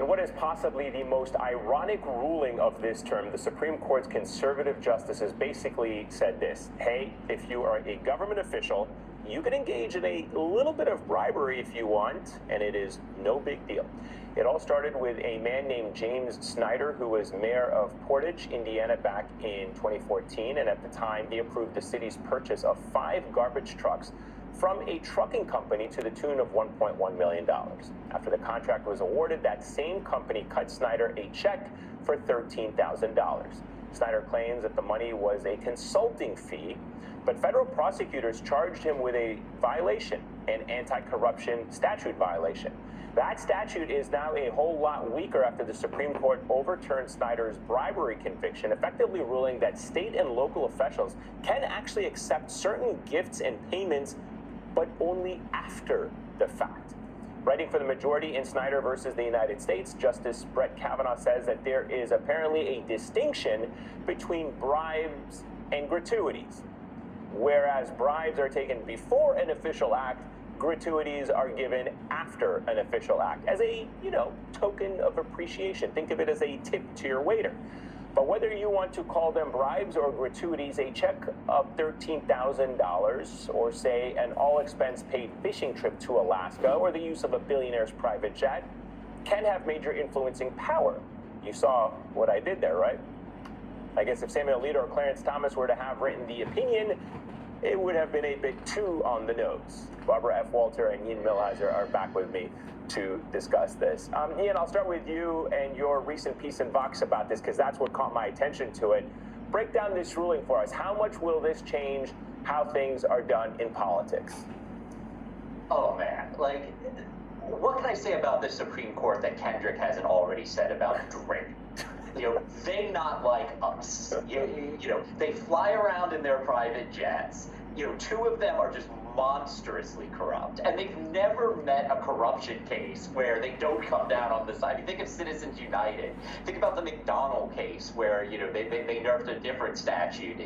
In what is possibly the most ironic ruling of this term, the Supreme Court's conservative justices basically said this: hey, if you are a government official, you can engage in a little bit of bribery if you want, and it is no big deal. It all started with a man named James Snyder, who was mayor of Portage, Indiana, back in 2014, and at the time he approved the city's purchase of 5 garbage trucks from a trucking company to the tune of $1.1 million. After the contract was awarded, that same company cut Snyder a check for $13,000. Snyder claims that the money was a consulting fee, but federal prosecutors charged him with a violation, an anti-corruption statute violation. That statute is now a whole lot weaker after the Supreme Court overturned Snyder's bribery conviction, effectively ruling that state and local officials can actually accept certain gifts and payments, but only after the fact. Writing for the majority in Snyder versus the United States, Justice Brett Kavanaugh says that there is apparently a distinction between bribes and gratuities. Whereas bribes are taken before an official act, gratuities are given after an official act as a, token of appreciation. Think of it as a tip to your waiter. But whether you want to call them bribes or gratuities, a check of $13,000 or, say, an all-expense-paid fishing trip to Alaska or the use of a billionaire's private jet can have major influencing power. You saw what I did there, right? I guess if Samuel Alito or Clarence Thomas were to have written the opinion, it would have been a bit too on the nose. Barbara F. Walter and Ian Millhiser are back with me to discuss this. Ian, I'll start with you and your recent piece in Vox about this, because that's what caught my attention to it. Break down this ruling for us. How much will this change how things are done in politics? Oh, man. What can I say about the Supreme Court that Kendrick hasn't already said about Drake? They not like us. They fly around in their private jets. 2 of them are just monstrously corrupt, and they've never met a corruption case where they don't come down on the side. You think of Citizens United. Think about the McDonald case where they nerfed a different statute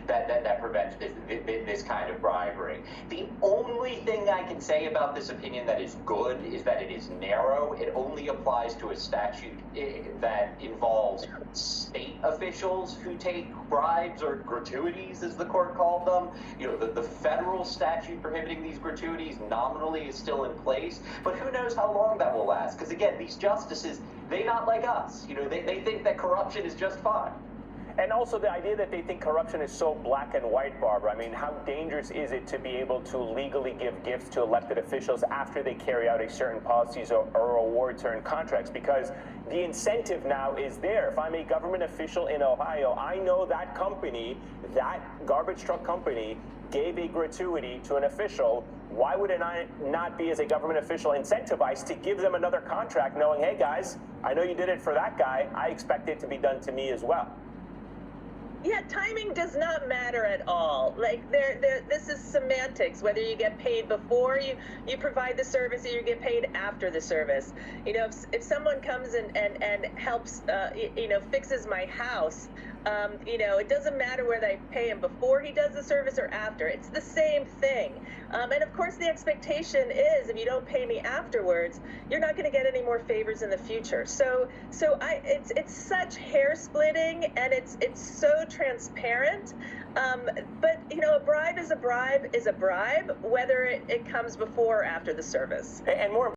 that prevents this kind of bribery. The only thing I can say about this opinion that is good is that it is narrow. It only applies to a statute that involves state officials who take bribes or gratuities, as the court called them. The federal statute prohibiting these gratuities nominally is still in place, but who knows how long that will last? Because again, these justices, they not like us. They think that corruption is just fine. And also the idea that they think corruption is so black and white, Barbara. I mean, how dangerous is it to be able to legally give gifts to elected officials after they carry out a certain policies or awards or in contracts? Because the incentive now is there. If I'm a government official in Ohio, I know that company, that garbage truck company, gave a gratuity to an official. Why would I not be, as a government official, incentivized to give them another contract, knowing, hey guys, I know you did it for that guy, I expect it to be done to me as well? Yeah, timing does not matter at all. This is semantics, whether you get paid before you provide the service or you get paid after the service. If someone comes and helps, fixes my house, it doesn't matter whether I pay him before he does the service or after. It's the same thing. And of course, the expectation is if you don't pay me afterwards, you're not going to get any more favors in the future. It's such hair splitting, and it's so transparent. But a bribe is a bribe, whether it comes before or after the service. And more